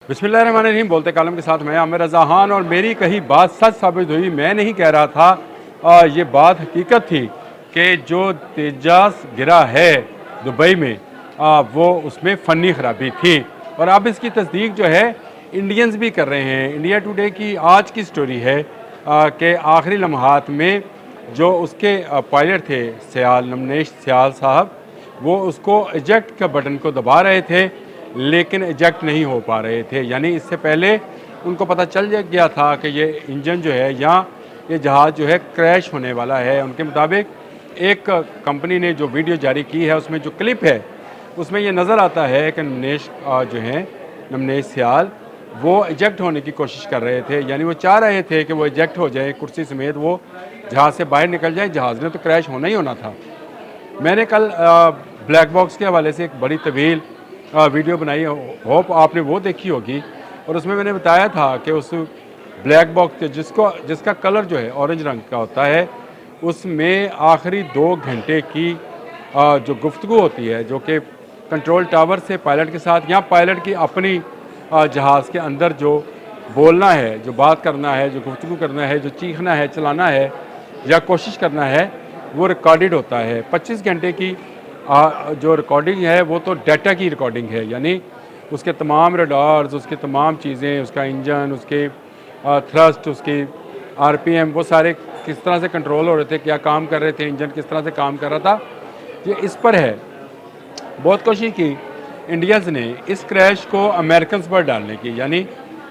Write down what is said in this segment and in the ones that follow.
बिस्मिल्लाहिर्रहमानिर्रहीम। बोलते कालम के साथ मैं आमिर रज़ा खान, और मेरी कही बात सच साबित हुई। मैं नहीं कह रहा था, ये बात हकीकत थी कि जो तेजास गिरा है दुबई में, वो उसमें फ़नी ख़राबी थी। और अब इसकी तस्दीक जो है इंडियंस भी कर रहे हैं। इंडिया टुडे की आज की स्टोरी है कि आखिरी लम्हात में जो उसके पायलट थे सियाल नमनेश सियाल साहब, वो उसको इजेक्ट का बटन को दबा रहे थे लेकिन इजेक्ट नहीं हो पा रहे थे। यानी इससे पहले उनको पता चल गया था कि ये इंजन जो है या ये जहाज़ जो है क्रैश होने वाला है। उनके मुताबिक एक कंपनी ने जो वीडियो जारी की है उसमें जो क्लिप है उसमें ये नज़र आता है कि नमनेश जो हैं नमनेश सियाल वो इजेक्ट होने की कोशिश कर रहे थे। यानी वो चाह रहे थे कि वो इजेक्ट हो जाए, कुर्सी समेत वो जहाज़ से बाहर निकल जाए। जहाज़ ने तो क्रैश होना ही होना था। मैंने कल ब्लैक बॉक्स के हवाले से एक बड़ी तवील वीडियो बनाई, होप आपने वो देखी होगी। और उसमें मैंने बताया था कि उस ब्लैक बॉक्स जिसका कलर जो है ऑरेंज रंग का होता है, उसमें आखिरी 2 घंटे की जो गुफ्तगू होती है, जो कि कंट्रोल टावर से पायलट के साथ या पायलट की अपनी जहाज़ के अंदर जो बोलना है, जो बात करना है, जो गुफ्तगू करना है, जो चीखना है, चलाना है या कोशिश करना है, वो रिकॉर्डेड होता है। 25 घंटे की जो रिकॉर्डिंग है वो तो डाटा की रिकॉर्डिंग है। यानी उसके तमाम रडार्स, उसके तमाम चीज़ें, उसका इंजन, उसके थ्रस्ट, उसकी आरपीएम, वो सारे किस तरह से कंट्रोल हो रहे थे, क्या काम कर रहे थे, इंजन किस तरह से काम कर रहा था, ये इस पर है। बहुत कोशिश की इंडियंस ने इस क्रैश को अमेरिकन पर डालने की। यानी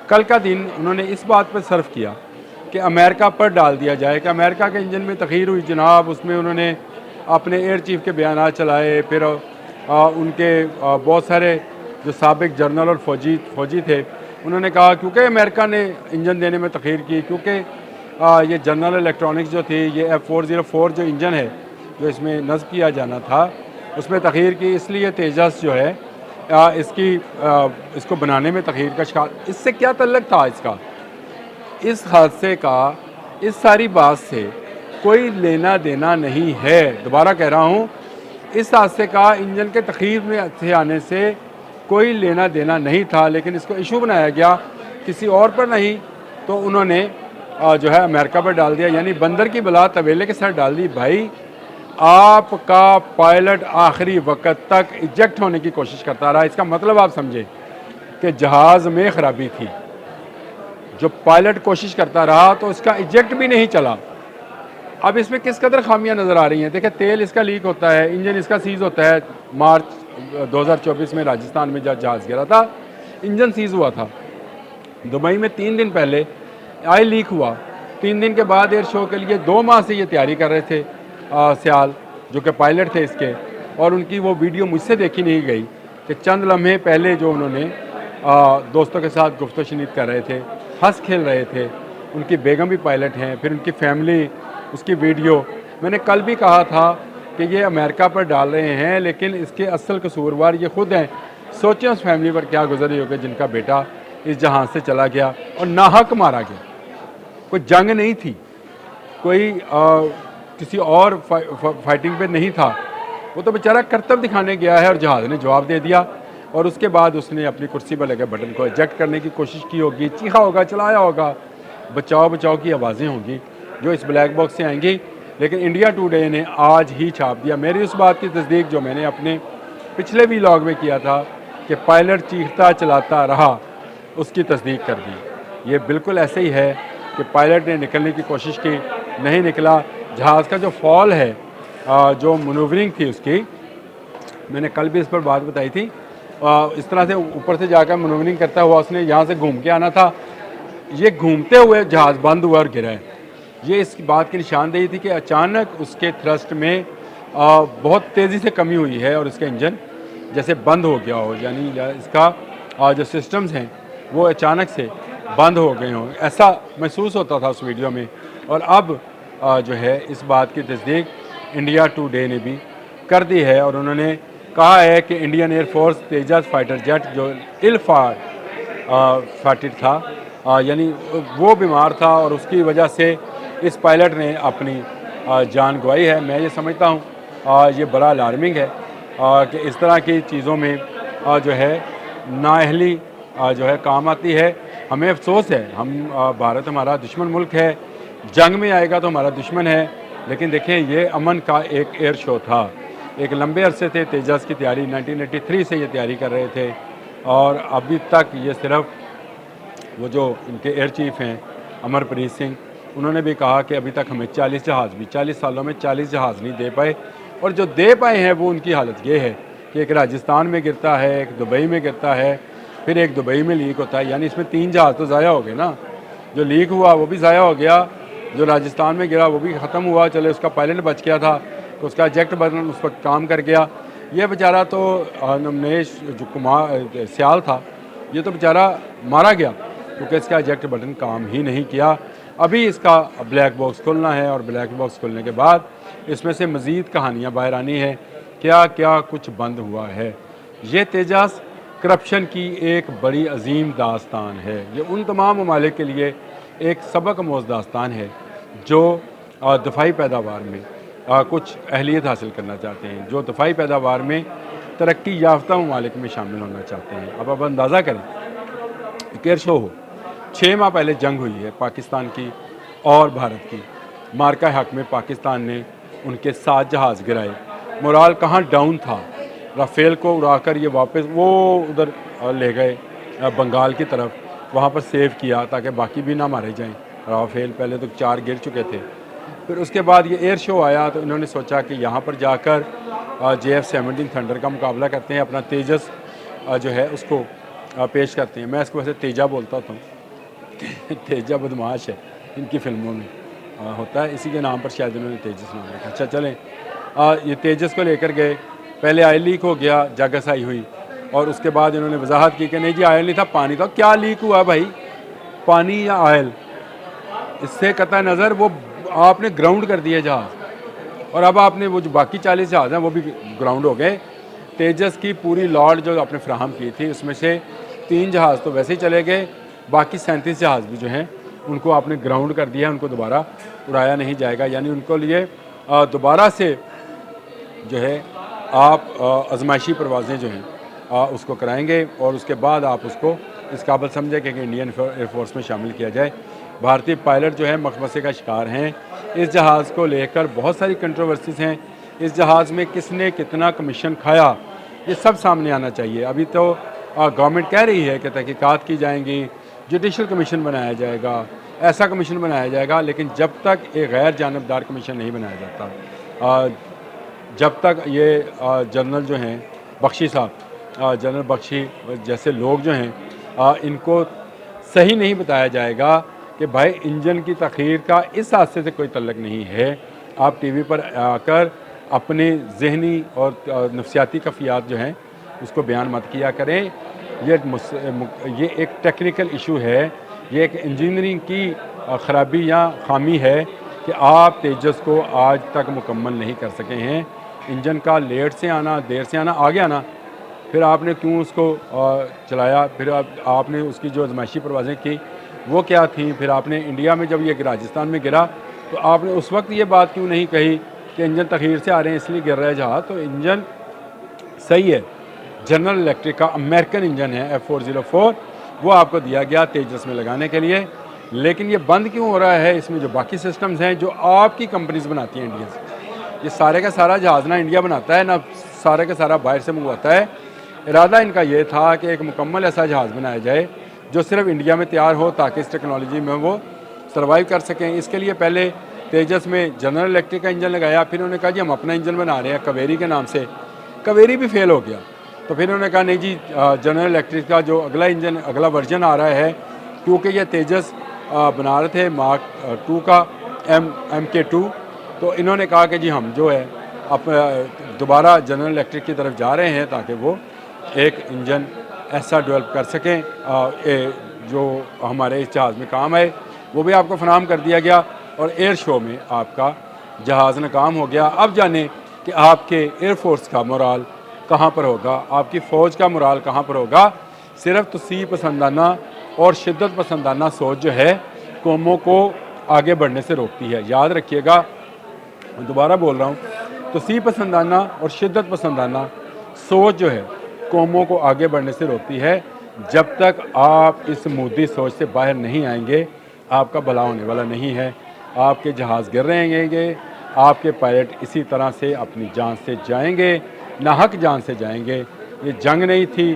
कल का दिन उन्होंने इस बात पर सर्व किया कि अमेरिका पर डाल दिया जाए कि अमेरिका के इंजन में तख़ीर हुई जनाब। उसमें उन्होंने अपने एयर चीफ के बयान चलाए, फिर उनके बहुत सारे जो साबिक जर्नल और फौजी थे, उन्होंने कहा क्योंकि अमेरिका ने इंजन देने में तख़ीर की, क्योंकि ये जनरल इलेक्ट्रॉनिक्स जो थी, ये F404 जो इंजन है जो इसमें नस्ब किया जाना था, उसमें तख़ीर की, इसलिए तेजस जो है इसको बनाने में तख़ीर का शिकार। इससे क्या तल्लुक़ था इसका, इस हादसे का इस सारी बात से कोई लेना देना नहीं है। दोबारा कह रहा हूँ, इस हादसे का इंजन के तख़ीर में से आने से कोई लेना देना नहीं था, लेकिन इसको इशू बनाया गया किसी और पर नहीं, तो उन्होंने जो है अमेरिका पर डाल दिया। यानी बंदर की बला तवेले के साथ डाल दी। भाई, आपका पायलट आखिरी वक्त तक इजेक्ट होने की कोशिश करता रहा। इसका मतलब आप समझे कि जहाज़ में ख़राबी थी, जो पायलट कोशिश करता रहा तो उसका इजेक्ट भी नहीं चला। अब इसमें किस कदर खामियां नज़र आ रही हैं। देखिए, तेल इसका लीक होता है, इंजन इसका सीज़ होता है। मार्च 2024 में राजस्थान में जब जहाज़ गिरा था, इंजन सीज़ हुआ था। दुबई में 3 दिन पहले ऑयल लीक हुआ। 3 दिन के बाद एयर शो के लिए 2 माह से ये तैयारी कर रहे थे सियाल, जो कि पायलट थे इसके। और उनकी वो वीडियो मुझसे देखी नहीं गई कि चंद लम्हे पहले जो उन्होंने दोस्तों के साथ गुफ्तगू शनीद कर रहे थे, हंस खेल रहे थे। उनकी बेगम भी पायलट हैं, फिर उनकी फैमिली, उसकी वीडियो। मैंने कल भी कहा था कि ये अमेरिका पर डाल रहे हैं, लेकिन इसके असल कसूरवार ये खुद हैं। सोचें उस फैमिली पर क्या गुजर रही होगी जिनका बेटा इस जहाज़ से चला गया और नाहक मारा गया। कोई जंग नहीं थी, कोई किसी और फाइटिंग पे नहीं था। वो तो बेचारा करतब दिखाने गया है और जहाज़ ने जवाब दे दिया। और उसके बाद उसने अपनी कुर्सी पर लगे बटन को इजेक्ट करने की कोशिश की होगी, चीखा होगा, चलाया होगा, बचाओ बचाओ की आवाज़ें होंगी जो इस ब्लैक बॉक्स से आएंगी। लेकिन इंडिया टुडे ने आज ही छाप दिया। मेरी उस बात की तस्दीक जो मैंने अपने पिछले व्लॉग में किया था कि पायलट चीखता चलाता रहा, उसकी तस्दीक कर दी। ये बिल्कुल ऐसे ही है कि पायलट ने निकलने की कोशिश की, नहीं निकला। जहाज़ का जो फॉल है, जो मनूवरिंग थी उसकी, मैंने कल भी इस पर बात बताई थी। इस तरह से ऊपर से जाकर मनूवरिंग करता हुआ उसने यहाँ से घूम के आना था। ये घूमते हुए जहाज़ बंद हुआ और गिरा है। ये इस बात की निशानदेही थी कि अचानक उसके थ्रस्ट में बहुत तेज़ी से कमी हुई है और इसका इंजन जैसे बंद हो गया हो। यानी इसका जो सिस्टम्स हैं वो अचानक से बंद हो गए हों, ऐसा महसूस होता था उस वीडियो में। और अब जो है इस बात की तस्दीक इंडिया टुडे ने भी कर दी है और उन्होंने कहा है कि इंडियन एयरफोर्स तेजस फाइटर जेट जो इल फाटिड था, यानी वो बीमार था और उसकी वजह से इस पायलट ने अपनी जान गंवाई है। मैं ये समझता हूँ ये बड़ा अलार्मिंग है कि इस तरह की चीज़ों में जो है नाअहली जो है काम आती है। हमें अफसोस है, हम भारत हमारा दुश्मन मुल्क है, जंग में आएगा तो हमारा दुश्मन है। लेकिन देखें, ये अमन का एक एयर शो था। एक लंबे अरसे से तेजस की तैयारी 1983 से ये तैयारी कर रहे थे, और अभी तक ये सिर्फ वो जो इनके एयर चीफ हैं अमरप्रीत सिंह, उन्होंने भी कहा कि अभी तक हमें 40 जहाज़ भी 40 सालों में 40 जहाज़ नहीं दे पाए। और जो दे पाए हैं वो उनकी हालत ये है कि एक राजस्थान में गिरता है, एक दुबई में गिरता है, फिर एक दुबई में लीक होता है। यानी इसमें 3 जहाज़ तो ज़ाया हो गए ना। जो लीक हुआ वो भी ज़ाया हो गया, जो राजस्थान में गिरा वो भी ख़त्म हुआ। चले उसका पायलट बच गया था तो उसका एजेक्ट बटन उस वक्त काम कर गया। ये बेचारा तो नमनेश जो कुमार सियाल था, ये तो बेचारा मारा गया क्योंकि इसका एजेक्ट बटन काम ही नहीं किया। अभी इसका ब्लैक बॉक्स खोलना है, और ब्लैक बॉक्स खोलने के बाद इसमें से मज़ीद कहानियाँ बाहर आनी है, क्या क्या कुछ बंद हुआ है। ये तेजस करप्शन की एक बड़ी अजीम दास्तान है। ये उन तमाम ममालिक के लिए एक सबक आमोज़ दास्तान है जो दफ़ाई पैदावार में कुछ अहलियत हासिल करना चाहते हैं, जो दफ़ाई पैदावार में तरक्की याफ्ता ममालिक में शामिल होना चाहते हैं। अब आप अंदाज़ा करें, एयर शो हो, 6 माह पहले जंग हुई है पाकिस्तान की और भारत की। मार्का हक में पाकिस्तान ने उनके 7 जहाज़ गिराए। मोराल कहाँ डाउन था, राफेल को उड़ाकर ये वापस वो उधर ले गए बंगाल की तरफ, वहाँ पर सेव किया ताकि बाकी भी ना मारे जाएं। राफेल पहले तो 4 गिर चुके थे। फिर उसके बाद ये एयर शो आया तो इन्होंने सोचा कि यहाँ पर जाकर JF-17 थंडर का मुकाबला करते हैं, अपना तेजस जो है उसको पेश करते हैं। मैं इसको वैसे तेजा बोलता हूँ तेजा बदमाश है इनकी फिल्मों में होता है, इसी के नाम पर शायद उन्होंने तेजस नाम रखा। अच्छा चलें, ये तेजस को लेकर गए, पहले आयल लीक हो गया, जागसाई हुई, और उसके बाद इन्होंने वजाहत की कि नहीं जी आयल नहीं था, पानी था। क्या लीक हुआ भाई, पानी या आयल? इससे कतई नज़र वो आपने ग्राउंड कर दिया जहाज़, और अब आपने वो जो बाकी 40 जहाज़ हैं वो भी ग्राउंड हो गए। तेजस की पूरी लॉट जो आपने फ्राहम की थी उसमें से 3 जहाज़ तो वैसे ही चले गए, बाकी 37 जहाज़ भी जो हैं उनको आपने ग्राउंड कर दिया, उनको दोबारा उड़ाया नहीं जाएगा। यानी उनको लिए दोबारा से जो है आप आजमाइशी परवाज़ें जो हैं उसको कराएंगे, और उसके बाद आप उसको इस काबिल समझे कि इंडियन एयरफोर्स में शामिल किया जाए। भारतीय पायलट जो है मखमसे का शिकार हैं। इस जहाज़ को लेकर बहुत सारी कंट्रोवर्सीज़ हैं। इस जहाज़ में किसने कितना कमीशन खाया, ये सब सामने आना चाहिए। अभी तो गवर्नमेंट कह रही है कि तहकीकात की जाएंगी, जुडिशल कमीशन बनाया जाएगा, ऐसा कमीशन बनाया जाएगा, लेकिन जब तक एक गैर जानबदार कमीशन नहीं बनाया जाता, जब तक ये जनरल जो हैं बख्शी साहब, जनरल बख्शी जैसे लोग जो हैं इनको सही नहीं बताया जाएगा कि भाई इंजन की तख़ीर का इस हादसे से कोई तल्लुक़ नहीं है। आप टीवी पर आकर अपने जहनी और नफ्सियाती कफ़ियात जो हैं उसको बयान मत किया करें। ये एक टेक्निकल इशू है, ये एक इंजीनियरिंग की ख़राबी या ख़ामी है कि आप तेजस को आज तक मुकम्मल नहीं कर सके हैं। इंजन का लेट से आना, देर से आना, आ गया ना, फिर आपने क्यों उसको चलाया? फिर आपने उसकी जो आजमाइशी परवाज़ें की वो क्या थी? फिर आपने इंडिया में जब ये राजस्थान में गिरा तो आपने उस वक्त ये बात क्यों नहीं कही कि इंजन तख़ीर से आ रहे हैं इसलिए गिर रहा है जहाज़? तो इंजन सही है, जनरल इलेक्ट्रिक का अमेरिकन इंजन है F404, वो आपको दिया गया तेजस में लगाने के लिए। लेकिन ये बंद क्यों हो रहा है? इसमें जो बाकी सिस्टम्स हैं जो आपकी कंपनीज़ बनाती हैं इंडिया से, ये सारे का सारा जहाज़ ना इंडिया बनाता है, ना सारे का सारा बाहर से मंगवाता है। इरादा इनका ये था कि एक मुकम्मल ऐसा जहाज़ बनाया जाए जो सिर्फ इंडिया में तैयार हो ताकि इस टेक्नोलॉजी में वो सर्वाइव कर सकें। इसके लिए पहले तेजस में जनरल इलेक्ट्रिक का इंजन लगाया, फिर उन्होंने कहा जी हम अपना इंजन बना रहे हैं कावेरी के नाम से। कावेरी भी फेल हो गया, तो फिर उन्होंने कहा नहीं जी जनरल इलेक्ट्रिक का जो अगला इंजन, अगला वर्जन आ रहा है, क्योंकि ये तेजस बना रहे थे मार्क 2 का MK2, तो इन्होंने कहा कि जी हम जो है अब दोबारा जनरल इलेक्ट्रिक की तरफ जा रहे हैं ताकि वो एक इंजन ऐसा डेवलप कर सकें जो हमारे इस जहाज़ में काम आए। वो भी आपको फराहम कर दिया गया, और एयर शो में आपका जहाज़ नाकाम हो गया। अब जाने कि आपके एयरफोर्स का मोराल कहाँ पर होगा, आपकी फ़ौज का मोराल कहाँ पर होगा। सिर्फ तसीह पसंदाना और शिद्दत पसंदाना सोच जो है कौमों को आगे बढ़ने से रोकती है। याद रखिएगा, मैं दोबारा बोल रहा हूँ, तसीह पसंदाना और शिद्दत पसंदाना सोच जो है कौमों को आगे बढ़ने से रोकती है। जब तक आप इस मुद्दी सोच से बाहर नहीं आएंगे, आपका भला होने वाला नहीं है। आपके जहाज़ गिर रहेंगे, आपके पायलट इसी तरह से अपनी जान से जाएंगे, नाहक जान से जाएंगे। ये जंग नहीं थी,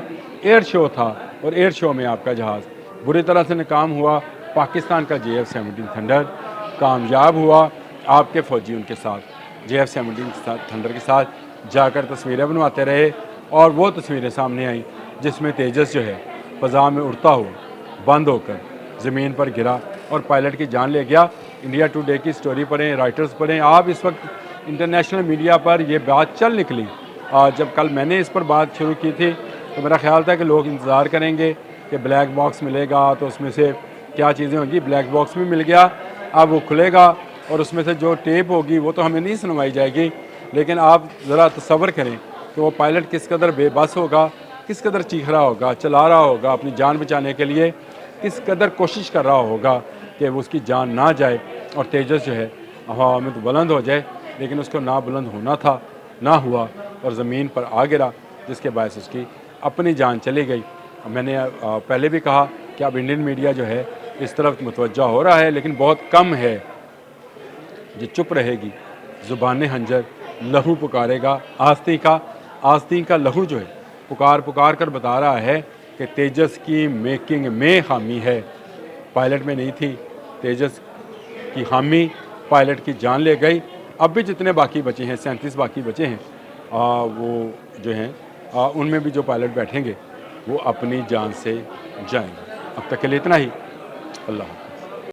एयर शो था, और एयर शो में आपका जहाज़ बुरी तरह से नाकाम हुआ। पाकिस्तान का JF-17 थंडर कामयाब हुआ। आपके फ़ौजी उनके साथ JF-17 थंडर के साथ जाकर तस्वीरें बनवाते रहे, और वो तस्वीरें सामने आईं जिसमें तेजस जो है फ़ज़ा में उड़ता हुआ बंद होकर ज़मीन पर गिरा और पायलट की जान ले गया। इंडिया टुडे की स्टोरी पढ़ें, राइटर्स पढ़ें। आप इस वक्त इंटरनेशनल मीडिया पर ये बात चल निकली। जब कल मैंने इस पर बात शुरू की थी तो मेरा ख्याल था कि लोग इंतज़ार करेंगे कि ब्लैक बॉक्स मिलेगा तो उसमें से क्या चीज़ें होंगी। ब्लैक बॉक्स भी मिल गया, अब वो खुलेगा और उसमें से जो टेप होगी वो तो हमें नहीं सुनवाई जाएगी, लेकिन आप ज़रा तसव्वुर करें कि वो पायलट किस कदर बेबस होगा, किस कदर चीख रहा होगा, चला रहा होगा अपनी जान बचाने के लिए, किस कदर कोशिश कर रहा होगा कि वो उसकी जान ना जाए और तेजस जो है हवा में तो बुलंद हो जाए, लेकिन उसको ना बुलंद होना था, ना हुआ और ज़मीन पर आ गिरा, जिसके बायस उसकी अपनी जान चली गई। मैंने पहले भी कहा कि अब इंडियन मीडिया जो है इस तरफ मुतवज्जा हो रहा है, लेकिन बहुत कम है जो चुप रहेगी। ज़ुबान हंजर लहू पुकारेगा। आस्तीन का लहू जो है पुकार पुकार कर बता रहा है कि तेजस की मेकिंग में खामी है, पायलट में नहीं थी। तेजस की खामी पायलट की जान ले गई। अब भी जितने बाकी बचे हैं, 37 बाकी बचे हैं, वो जो हैं उनमें भी जो पायलट बैठेंगे वो अपनी जान से जाएंगे। अब तक के लिए इतना ही। अल्लाह।